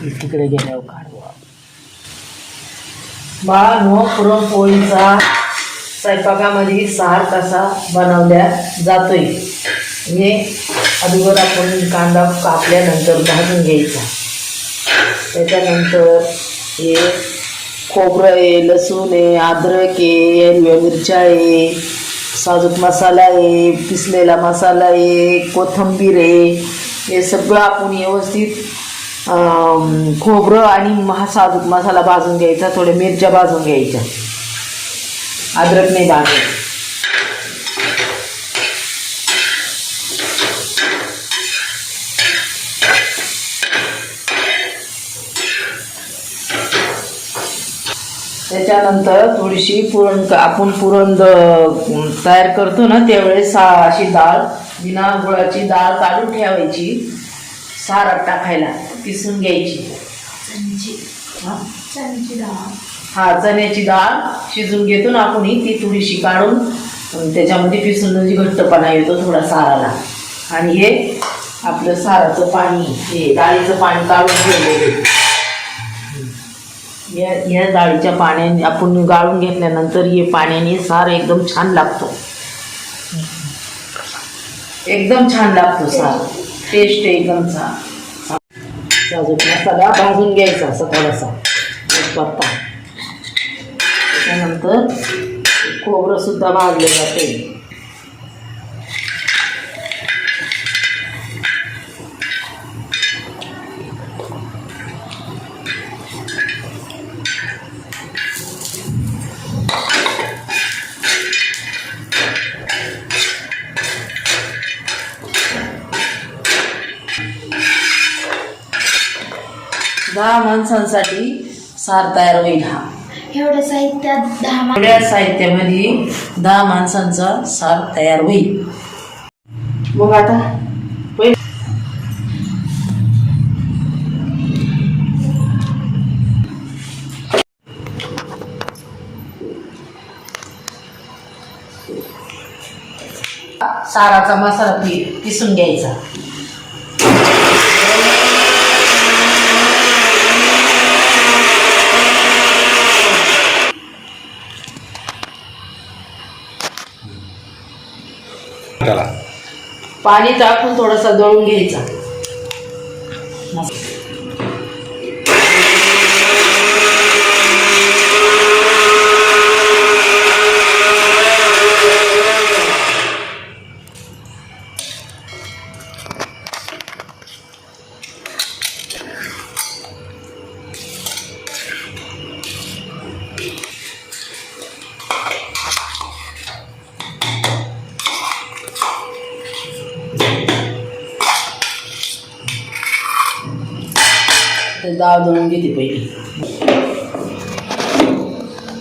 तिकडे गेल्यावर काढवा. बाळांनो, पुरणपोळीचा स्वयंपाकामध्ये सार कसा बनवल्या जातोय हे अगोदर आपण कांदा कापल्यानंतर भाजून घ्यायचा. त्याच्यानंतर हे खोबरं आहे, लसूण आहे, अद्रक आहे, हिरव्या मिरच्या आहे, साजूक मसाला आहे, पिसलेला मसाला आहे, कोथिंबीर आहे. हे सगळं आपण व्यवस्थित खोबरं आणि साजूक मसाला भाजून घ्यायचा. थोड्या मिरच्या भाजून घ्यायच्या, अद्रक नाही भाजायचं. त्याच्यानंतर थोडीशी आपण पुरण तयार करतो ना त्यावेळेस अशी डाळ, बिना गुळाची डाळ काढून ठेवायची, सारात टाकायला पिसून घ्यायची. चण्याची डाळ शिजून घेतो ना आपण, ती थोडीशी काढून त्याच्यामध्ये पिसून म्हणजे घट्टपणा येतो थोडा साराला. आणि हे आपलं साराचं पाणी, हे डाळीचं पाणी काढून ठेवलेलं. या डाळीच्या पाण्याने आपण गाळून घेतल्यानंतर हे पाण्याने सार एकदम छान लागतो, एकदम छान लागतो सार, टेस्ट एकदम छान. साजूक मसाला भाजून घ्यायचा असा थोडासा पत्ता. त्यानंतर खोबरं सुद्धा भाजले जाते. दहा माणसांसाठी सार तयार होईल. हा एवढ्या साहित्यात एवढ्या साहित्यामध्ये 10 माणसांचा सार तयार होईल. मग आता साराचा मसाला पिसून घ्यायचा. पाणी टाकून थोडासा दळून घ्यायचा. डाळ दळून घेते पहिली.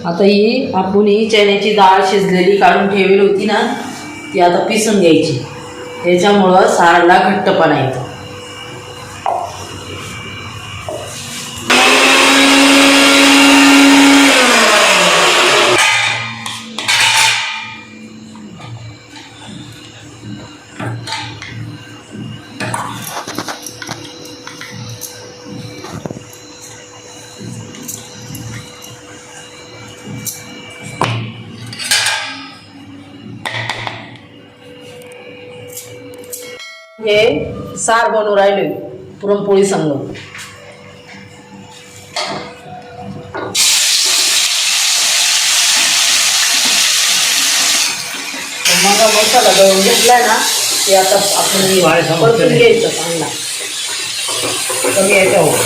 आता ही चण्याची डाळ शिजलेली काढून ठेवली होती ना, ती आता पिसून घ्यायची. त्याच्यामुळं सारला घट्टपणा येतो. हे सार बनवून राहिले पुरणपोळी संग. मग मसाला दळून घेतलाय ना, ते आता आपण परतून घ्यायचं चांगला कमी याच्यावर.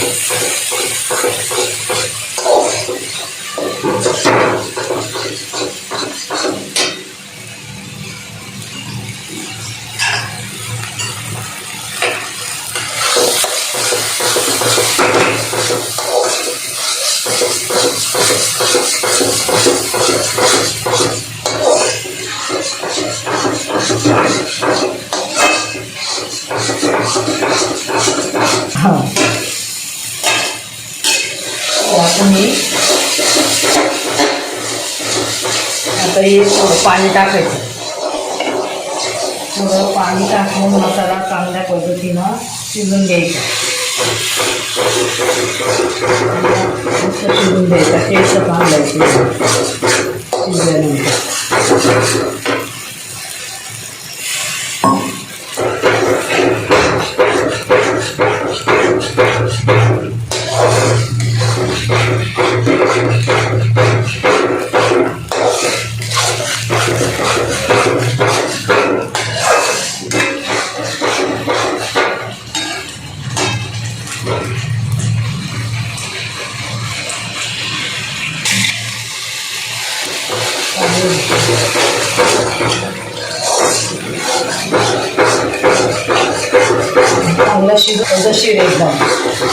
आता हे थोडं पाणी टाकायचं. थोडं पाणी टाकून मसाला चांगल्या पद्धतीनं शिजून घ्यायचा. शिजून द्यायचा टेस्ट चांगला शिजल्यानंतर. चांगला शिजून एकदम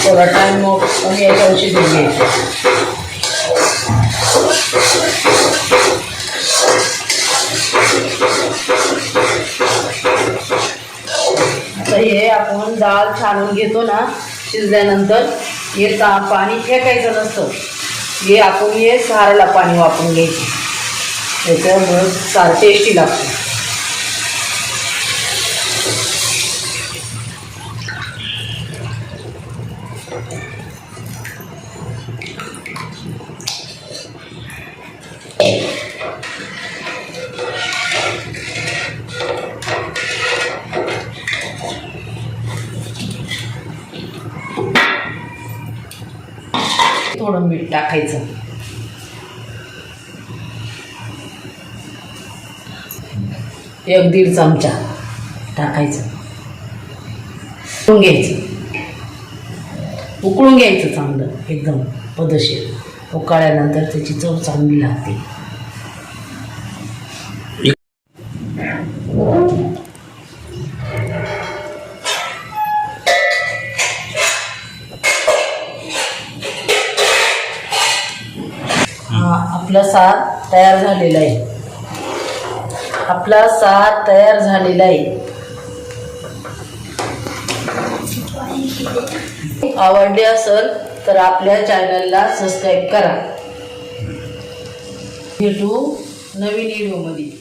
थोडा टाइम मग कमी याच्यावर शिजून घ्यायचं. आता हे आपण डाळ छानून घेतो ना शिजल्यानंतर, हे पाणी फेकायचं नसतं, हे आपण हे साराला पाणी वापरून घ्यायचं, त्याच्यामुळे सार टेस्टी लागतं. थोडं मीठ टाकायचं. एक दीड चमचा टाकायचं. उकळून घ्यायचं चांगलं एकदम पद्धतशीर. उकळल्यानंतर त्याची चव चांगली लागते. आपला सार तयार झालेला आहे. आपला सार तयार झालेला आहे. आवडले असेल तर आपल्या चॅनलला सबस्क्राईब करा. भेटू नवीन व्हिडिओमध्ये.